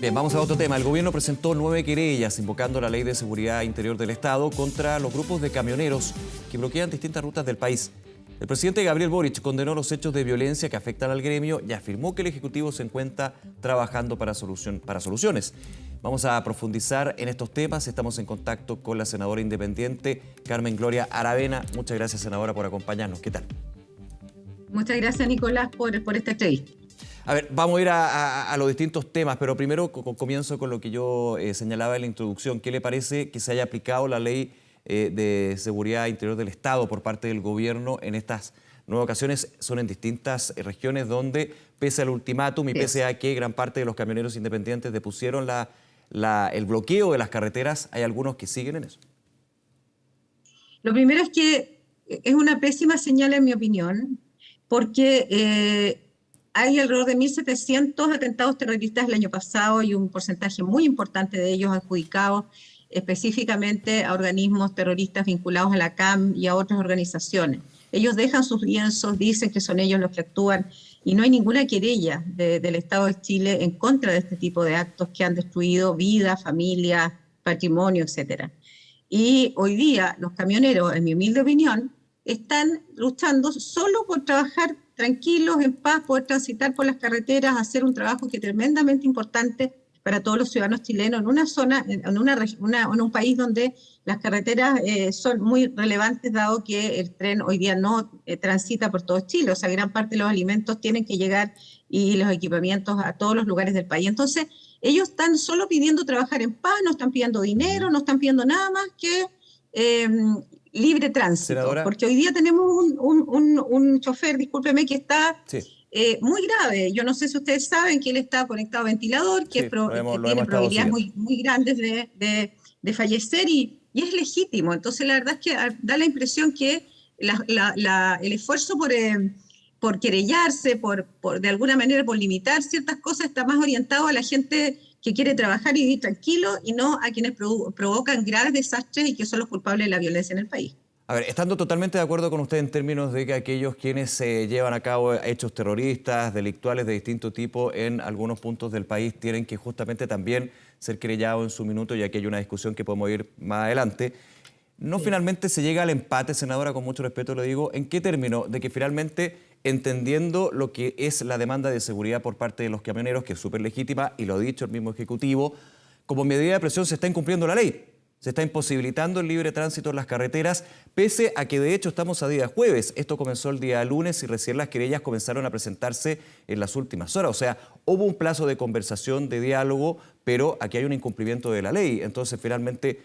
Bien, vamos a otro tema. El gobierno presentó 9 querellas invocando la Ley de Seguridad Interior del Estado contra los grupos de camioneros que bloquean distintas rutas del país. El presidente Gabriel Boric condenó los hechos de violencia que afectan al gremio y afirmó que el Ejecutivo se encuentra trabajando para soluciones. Vamos a profundizar en estos temas. Estamos en contacto con la senadora independiente Carmen Gloria Aravena. Muchas gracias, senadora, por acompañarnos. ¿Qué tal? Muchas gracias, Nicolás, por esta entrevista. A ver, vamos a ir a los distintos temas, pero primero comienzo con lo que yo señalaba en la introducción. ¿Qué le parece que se haya aplicado la Ley de Seguridad Interior del Estado por parte del gobierno en estas 9 ocasiones? Son en distintas regiones donde, pese al ultimátum y pese a que gran parte de los camioneros independientes depusieron el bloqueo de las carreteras, hay algunos que siguen en eso. Lo primero es que es una pésima señal, en mi opinión, porque hay alrededor de 1.700 atentados terroristas el año pasado y un porcentaje muy importante de ellos adjudicados específicamente a organismos terroristas vinculados a la CAM y a otras organizaciones. Ellos dejan sus lienzos, dicen que son ellos los que actúan y no hay ninguna querella del Estado de Chile en contra de este tipo de actos que han destruido vidas, familias, patrimonio, etc. Y hoy día los camioneros, en mi humilde opinión, están luchando solo por trabajar tranquilos, en paz, poder transitar por las carreteras, hacer un trabajo que es tremendamente importante para todos los ciudadanos chilenos en una zona, en un país donde las carreteras son muy relevantes, dado que el tren hoy día no transita por todo Chile. O sea, gran parte de los alimentos tienen que llegar y los equipamientos a todos los lugares del país. Entonces, ellos están solo pidiendo trabajar en paz, no están pidiendo dinero, no están pidiendo nada más que libre tránsito. Senadora, porque hoy día tenemos un chofer, discúlpeme, que está muy grave. Yo no sé si ustedes saben que él está conectado a ventilador, que tiene probabilidades muy grandes de fallecer y es legítimo. Entonces la verdad es que da la impresión que el esfuerzo por querellarse, de alguna manera por limitar ciertas cosas, está más orientado a la gente que quiere trabajar y vivir tranquilo y no a quienes provocan graves desastres y que son los culpables de la violencia en el país. A ver, estando totalmente de acuerdo con usted en términos de que aquellos quienes llevan a cabo hechos terroristas, delictuales de distinto tipo en algunos puntos del país tienen que justamente también ser querellados en su minuto, ya que hay una discusión que podemos ir más adelante. ¿No finalmente se llega al empate, senadora, con mucho respeto lo digo? ¿En qué término? De que finalmente, entendiendo lo que es la demanda de seguridad por parte de los camioneros, que es súper legítima, y lo ha dicho el mismo Ejecutivo, como medida de presión se está incumpliendo la ley. Se está imposibilitando el libre tránsito en las carreteras, pese a que de hecho estamos a día jueves. Esto comenzó el día lunes y recién las querellas comenzaron a presentarse en las últimas horas. O sea, hubo un plazo de conversación, de diálogo, pero aquí hay un incumplimiento de la ley. Entonces, finalmente,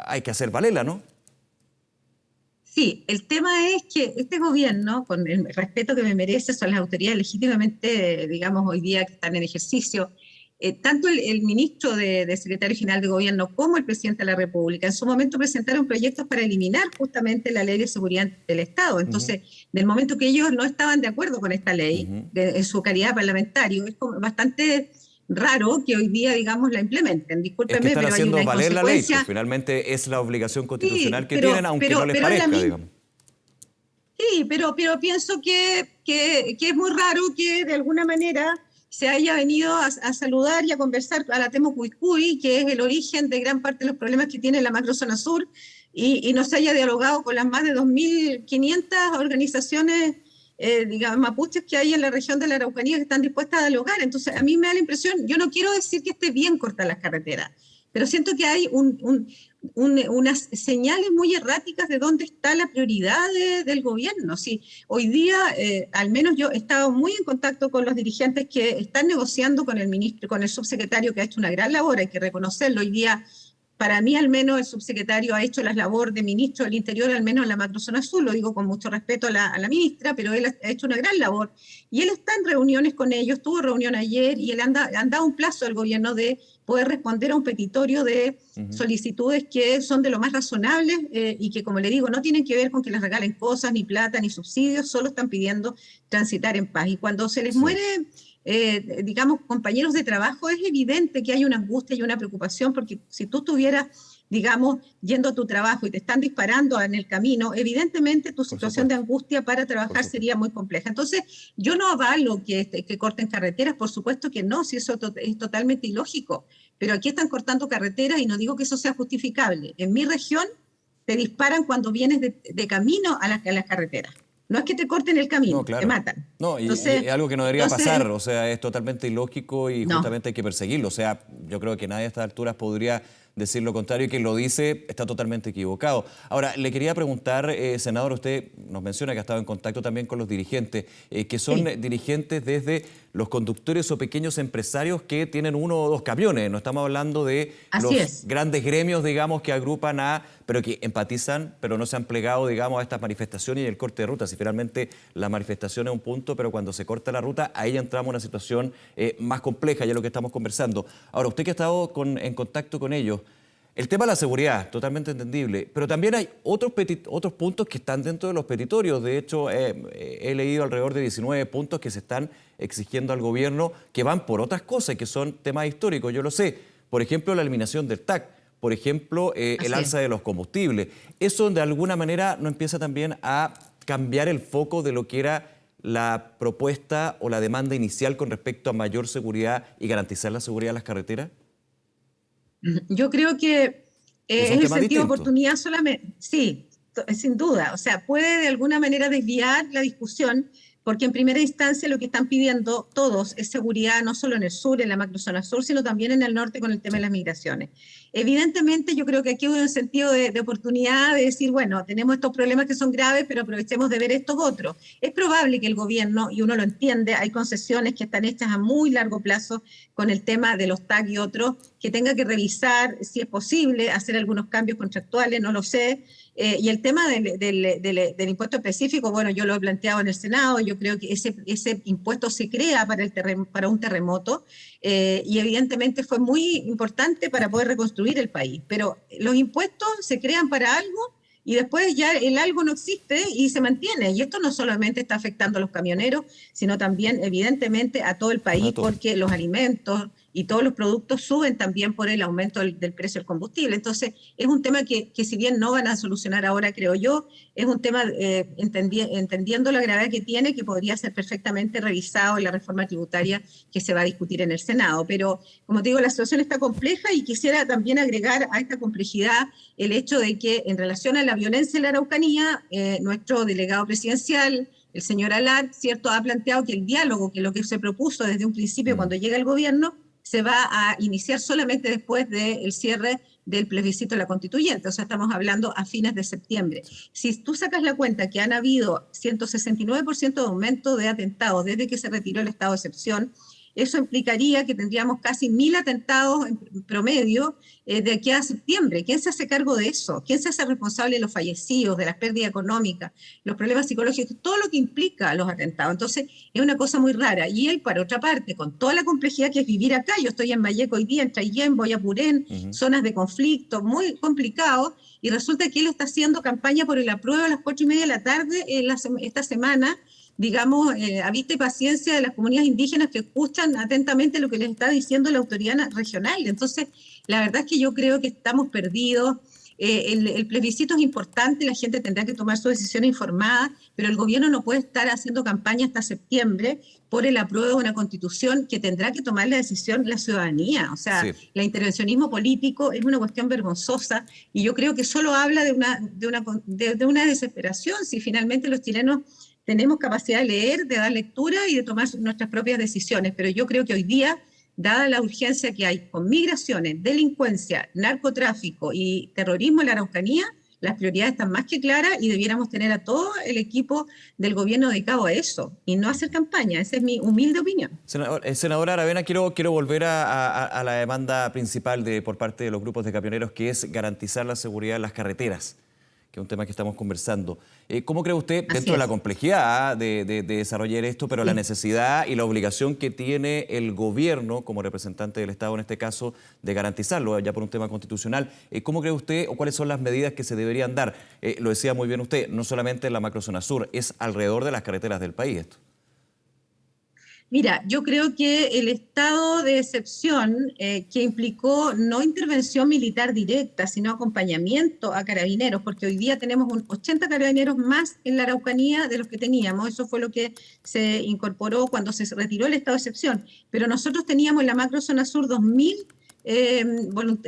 hay que hacer valerla, ¿no? Sí, el tema es que este gobierno, con el respeto que me merece, son las autoridades legítimamente, digamos, hoy día que están en ejercicio, tanto el ministro de Secretario General de Gobierno como el presidente de la República en su momento presentaron proyectos para eliminar justamente la Ley de Seguridad del Estado. Entonces, del momento que ellos no estaban de acuerdo con esta ley, en su calidad parlamentario, es como bastante raro que hoy día, digamos, la implementen. Discúlpenme, pero hay una valer la ley, pues, finalmente es la obligación constitucional que tienen, aunque no les parezca, digamos. Sí, pero pienso que es muy raro que de alguna manera se haya venido a saludar y a conversar a la Temo Cuicuy, que es el origen de gran parte de los problemas que tiene la macrozona sur, y no se haya dialogado con las más de 2.500 organizaciones digamos, mapuches que hay en la región de la Araucanía que están dispuestas a dialogar. Entonces, a mí me da la impresión, yo no quiero decir que esté bien cortar las carreteras, pero siento que hay unas señales muy erráticas de dónde está la prioridad del gobierno. Sí, hoy día, al menos yo he estado muy en contacto con los dirigentes que están negociando con el ministro, con el subsecretario, que ha hecho una gran labor, hay que reconocerlo. Hoy día, para mí, al menos, el subsecretario ha hecho la labor de ministro del Interior, al menos en la macrozona sur, lo digo con mucho respeto a la ministra, pero él ha hecho una gran labor. Y él está en reuniones con ellos, tuvo reunión ayer, y él han dado un plazo al gobierno de poder responder a un petitorio de solicitudes que son de lo más razonables y que, como le digo, no tienen que ver con que les regalen cosas, ni plata, ni subsidios, solo están pidiendo transitar en paz. Y cuando se les muere digamos, compañeros de trabajo, es evidente que hay una angustia y una preocupación, porque si tú estuvieras, digamos, yendo a tu trabajo y te están disparando en el camino, evidentemente tu situación de angustia para trabajar sería muy compleja. Entonces, yo no avalo que corten carreteras, por supuesto que no, si eso es totalmente ilógico, pero aquí están cortando carreteras y no digo que eso sea justificable. En mi región te disparan cuando vienes de camino a las carreteras. No es que te corten el camino, No, te claro. matan. No, y Entonces, es algo que no debería pasar, o sea, es totalmente ilógico y no. justamente hay que perseguirlo. O sea, yo creo que nadie a estas alturas podría decir lo contrario y quien lo dice está totalmente equivocado. Ahora, le quería preguntar, senador, usted nos menciona que ha estado en contacto también con los dirigentes, que son dirigentes desde los conductores o pequeños empresarios que tienen 1 o 2 camiones. No estamos hablando de los grandes gremios, digamos, que agrupan pero que empatizan, pero no se han plegado, digamos, a estas manifestaciones y el corte de ruta. Si finalmente la manifestación es un punto, pero cuando se corta la ruta, ahí ya entramos en una situación más compleja, ya es lo que estamos conversando. Ahora, usted que ha estado en contacto con ellos, el tema de la seguridad, totalmente entendible, pero también hay otros puntos que están dentro de los petitorios. De hecho, he leído alrededor de 19 puntos que se están exigiendo al gobierno que van por otras cosas, que son temas históricos, yo lo sé. Por ejemplo, la eliminación del TAC, por ejemplo, el alza de los combustibles. Eso de alguna manera no empieza también a cambiar el foco de lo que era la propuesta o la demanda inicial con respecto a mayor seguridad y garantizar la seguridad de las carreteras. Yo creo que es el sentido de oportunidad solamente, sí, sin duda. O sea, puede de alguna manera desviar la discusión, porque en primera instancia lo que están pidiendo todos es seguridad, no solo en el sur, en la macrozona sur, sino también en el norte con el tema de las migraciones. Evidentemente, yo creo que aquí hay un sentido de oportunidad de decir, bueno, tenemos estos problemas que son graves, pero aprovechemos de ver estos otros. Es probable que el gobierno, y uno lo entiende, hay concesiones que están hechas a muy largo plazo con el tema de los TAC y otros, que tenga que revisar si es posible hacer algunos cambios contractuales, no lo sé. Y el tema del impuesto específico, bueno, yo lo he planteado en el Senado, yo creo que ese impuesto se crea para un terremoto y evidentemente fue muy importante para poder reconstruir el país, pero los impuestos se crean para algo y después ya el algo no existe y se mantiene. Y esto no solamente está afectando a los camioneros, sino también evidentemente a todo el país, porque los alimentos y todos los productos suben también por el aumento del precio del combustible. Entonces, es un tema que si bien no van a solucionar ahora, creo yo, es un tema, entendiendo la gravedad que tiene, que podría ser perfectamente revisado en la reforma tributaria que se va a discutir en el Senado. Pero, como te digo, la situación está compleja y quisiera también agregar a esta complejidad el hecho de que en relación a la violencia en la Araucanía, nuestro delegado presidencial, el señor Alar, ¿cierto?, ha planteado que el diálogo, que es lo que se propuso desde un principio cuando llega el gobierno, se va a iniciar solamente después del cierre del plebiscito de la constituyente, o sea, estamos hablando a fines de septiembre. Si tú sacas la cuenta que han habido 169% de aumento de atentados desde que se retiró el estado de excepción, eso implicaría que tendríamos casi 1.000 atentados en promedio de aquí a septiembre. ¿Quién se hace cargo de eso? ¿Quién se hace responsable de los fallecidos, de las pérdidas económicas, los problemas psicológicos, todo lo que implica los atentados? Entonces, es una cosa muy rara. Y él, por otra parte, con toda la complejidad que es vivir acá, yo estoy en Valleco hoy día, en Traillén, Boyapurén, zonas de conflicto, muy complicado, y resulta que él está haciendo campaña por el apruebo a las 4:30 de la tarde esta semana, digamos, a vista y paciencia de las comunidades indígenas que escuchan atentamente lo que les está diciendo la autoridad regional. Entonces, la verdad es que yo creo que estamos perdidos. El plebiscito es importante, la gente tendrá que tomar su decisión informada, pero el gobierno no puede estar haciendo campaña hasta septiembre por el apruebo de una constitución que tendrá que tomar la decisión la ciudadanía. O sea, el intervencionismo político es una cuestión vergonzosa y yo creo que solo habla de una desesperación si finalmente los chilenos tenemos capacidad de leer, de dar lectura y de tomar nuestras propias decisiones. Pero yo creo que hoy día, dada la urgencia que hay con migraciones, delincuencia, narcotráfico y terrorismo en la Araucanía, las prioridades están más que claras y debiéramos tener a todo el equipo del gobierno dedicado a eso y no hacer campaña. Esa es mi humilde opinión. Senadora Aravena, quiero volver a la demanda principal por parte de los grupos de camioneros, que es garantizar la seguridad en las carreteras, que es un tema que estamos conversando. ¿Cómo cree usted, dentro de la complejidad de desarrollar esto, pero la necesidad y la obligación que tiene el gobierno, como representante del Estado en este caso, de garantizarlo, ya por un tema constitucional, cómo cree usted o cuáles son las medidas que se deberían dar? Lo decía muy bien usted, no solamente en la macrozona sur, es alrededor de las carreteras del país esto. Mira, yo creo que el estado de excepción que implicó no intervención militar directa, sino acompañamiento a carabineros, porque hoy día tenemos 80 carabineros más en la Araucanía de los que teníamos, eso fue lo que se incorporó cuando se retiró el estado de excepción, pero nosotros teníamos en la macrozona sur 2000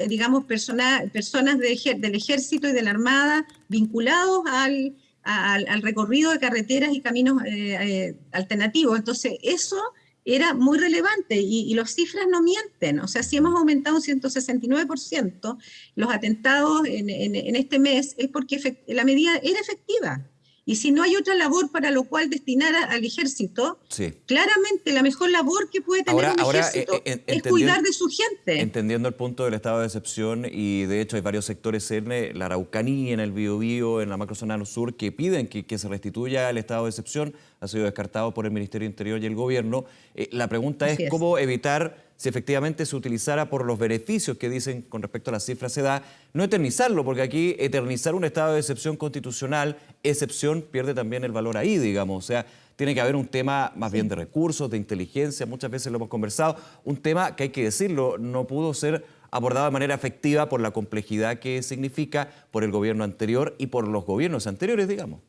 digamos, personas del ejército y de la armada vinculados al recorrido de carreteras y caminos alternativos. Entonces, eso era muy relevante y las cifras no mienten. O sea, si hemos aumentado un 169% los atentados en este mes, es porque la medida era efectiva. Y si no hay otra labor para lo cual destinar al ejército, Sí. claramente la mejor labor que puede tener un ejército es cuidar de su gente. Entendiendo el punto del estado de excepción, y de hecho hay varios sectores en la Araucanía, en el Biobío, en la macrozona sur, que piden que se restituya el estado de excepción. Ha sido descartado por el Ministerio del Interior y el Gobierno. La pregunta es cómo evitar, si efectivamente se utilizara por los beneficios que dicen con respecto a las cifras se da, no eternizarlo, porque aquí eternizar un estado de excepción constitucional, excepción, pierde también el valor ahí, digamos. O sea, tiene que haber un tema más bien de recursos, de inteligencia, muchas veces lo hemos conversado, un tema que hay que decirlo, no pudo ser abordado de manera efectiva por la complejidad que significa, por el gobierno anterior y por los gobiernos anteriores, digamos.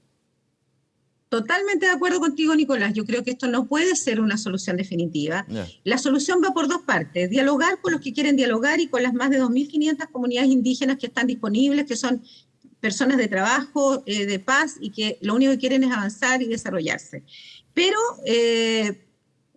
Totalmente de acuerdo contigo, Nicolás. Yo creo que esto no puede ser una solución definitiva. La solución va por dos partes. Dialogar con los que quieren dialogar y con las más de 2.500 comunidades indígenas que están disponibles, que son personas de trabajo, de paz, y que lo único que quieren es avanzar y desarrollarse. Pero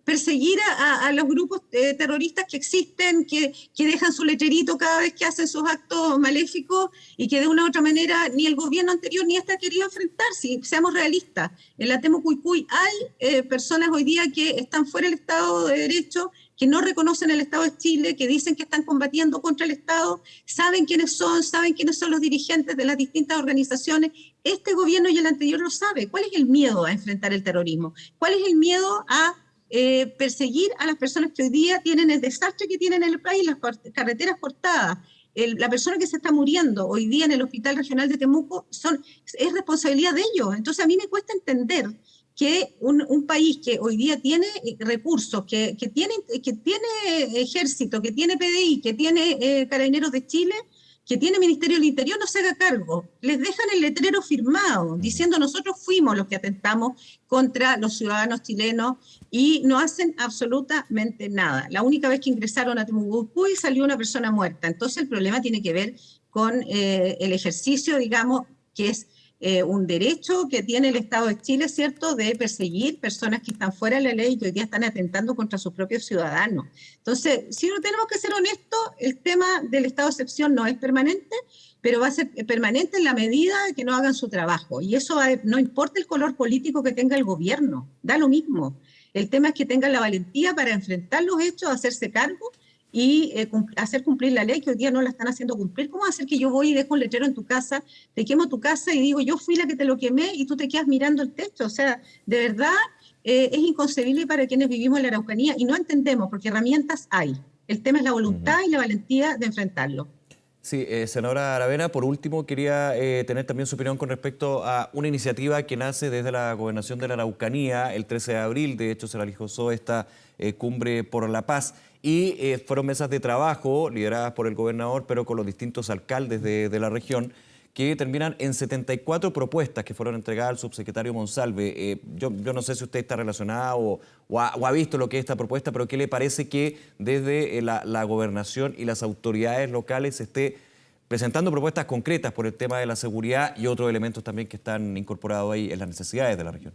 perseguir a los grupos terroristas que existen, que dejan su letrerito cada vez que hacen sus actos maléficos y que de una u otra manera ni el gobierno anterior ni este ha querido enfrentar. Si seamos realistas, en la Temucuicui hay personas hoy día que están fuera del Estado de Derecho, que no reconocen el Estado de Chile, que dicen que están combatiendo contra el Estado, saben quiénes son los dirigentes de las distintas organizaciones. Este gobierno y el anterior lo sabe. ¿Cuál es el miedo a enfrentar el terrorismo? ¿Cuál es el miedo a perseguir a las personas que hoy día tienen el desastre que tienen en el país, las carreteras cortadas? La persona que se está muriendo hoy día en el Hospital Regional de Temuco es responsabilidad de ellos. Entonces a mí me cuesta entender que un país que hoy día tiene recursos, que tiene ejército, que tiene PDI, que tiene Carabineros de Chile, que tiene Ministerio del Interior, no se haga cargo. Les dejan el letrero firmado, diciendo nosotros fuimos los que atentamos contra los ciudadanos chilenos, y no hacen absolutamente nada. La única vez que ingresaron a Temucuicui salió una persona muerta. Entonces el problema tiene que ver con el ejercicio, digamos, que es un derecho que tiene el Estado de Chile, ¿cierto?, de perseguir personas que están fuera de la ley y que hoy día están atentando contra sus propios ciudadanos. Entonces, si no tenemos que ser honestos, el tema del estado de excepción no es permanente, pero va a ser permanente en la medida de que no hagan su trabajo. Y eso no importa el color político que tenga el gobierno, da lo mismo. El tema es que tengan la valentía para enfrentar los hechos, hacerse cargo y hacer cumplir la ley, que hoy día no la están haciendo cumplir. ¿Cómo hacer que yo voy y dejo un letrero en tu casa, te quemo tu casa y digo, yo fui la que te lo quemé, y tú te quedas mirando el techo? O sea, de verdad es inconcebible para quienes vivimos en la Araucanía y no entendemos, porque herramientas hay. El tema es la voluntad y la valentía de enfrentarlo. Sí, senadora Aravena, por último quería tener también su opinión con respecto a una iniciativa que nace desde la Gobernación de la Araucanía. El 13 de abril, de hecho, se realizó esta Cumbre por la Paz, y fueron mesas de trabajo lideradas por el gobernador, pero con los distintos alcaldes de la región, que terminan en 74 propuestas que fueron entregadas al subsecretario Monsalve. Yo no sé si usted está relacionada o ha visto lo que es esta propuesta, pero ¿qué le parece que desde la gobernación y las autoridades locales se esté presentando propuestas concretas por el tema de la seguridad y otros elementos también que están incorporados ahí en las necesidades de la región?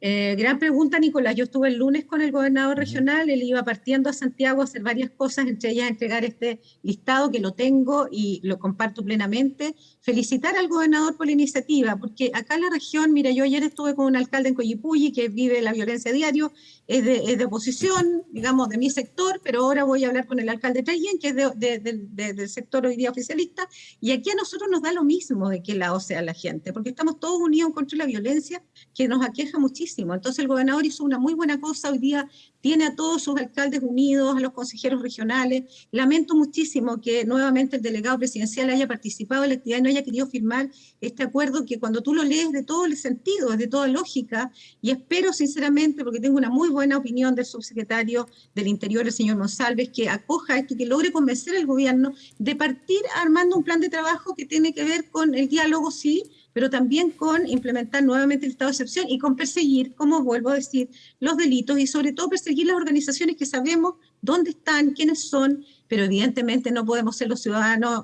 Gran pregunta, Nicolás. Yo estuve el lunes con el gobernador regional, él iba partiendo a Santiago a hacer varias cosas, entre ellas entregar este listado, que lo tengo y lo comparto plenamente. Felicitar al gobernador por la iniciativa, porque acá en la región, mira, yo ayer estuve con un alcalde en Coyipulli que vive la violencia a diario, es de oposición, digamos, de mi sector, pero ahora voy a hablar con el alcalde Trayen, que es del sector hoy día oficialista, y aquí a nosotros nos da lo mismo de qué lado sea la gente, porque estamos todos unidos contra la violencia que nos aqueja muchísimo. muchísimo. Entonces el gobernador hizo una muy buena cosa, hoy día tiene a todos sus alcaldes unidos, a los consejeros regionales. Lamento muchísimo que nuevamente el delegado presidencial haya participado en la actividad y no haya querido firmar este acuerdo, que cuando tú lo lees de todo el sentido, de toda lógica, y espero sinceramente, porque tengo una muy buena opinión del subsecretario del Interior, el señor Monsalves, que acoja esto y que logre convencer al gobierno de partir armando un plan de trabajo que tiene que ver con el diálogo, sí, pero también con implementar nuevamente el estado de excepción y con perseguir, como vuelvo a decir, los delitos y sobre todo perseguir las organizaciones que sabemos dónde están, quiénes son, pero evidentemente no podemos ser los ciudadanos,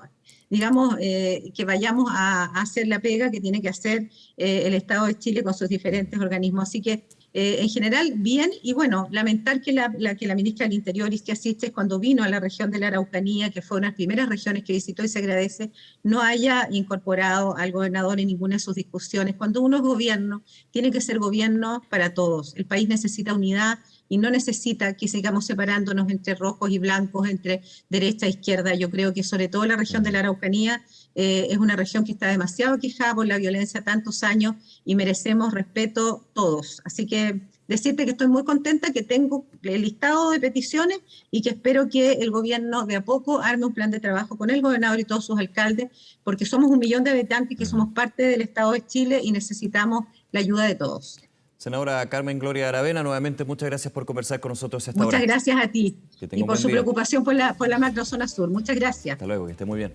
digamos, que vayamos a hacer la pega que tiene que hacer el Estado de Chile con sus diferentes organismos. Así que, en general, bien, y bueno, lamentar que la ministra del Interior, Ixchia Siches, cuando vino a la región de la Araucanía, que fue una de las primeras regiones que visitó y se agradece, no haya incorporado al gobernador en ninguna de sus discusiones. Cuando uno es gobierno, tiene que ser gobierno para todos. El país necesita unidad y no necesita que sigamos separándonos entre rojos y blancos, entre derecha e izquierda. Yo creo que sobre todo la región de la Araucanía es una región que está demasiado quejada por la violencia tantos años y merecemos respeto todos. Así que decirte que estoy muy contenta, que tengo el listado de peticiones y que espero que el gobierno de a poco arme un plan de trabajo con el gobernador y todos sus alcaldes, porque somos 1 millón de habitantes que somos parte del Estado de Chile y necesitamos la ayuda de todos. Senadora Carmen Gloria Aravena, nuevamente muchas gracias por conversar con nosotros esta hora. Muchas gracias a ti Que tenga y un por buen su día. preocupación por la macrozona sur. Muchas gracias. Hasta luego, que esté muy bien.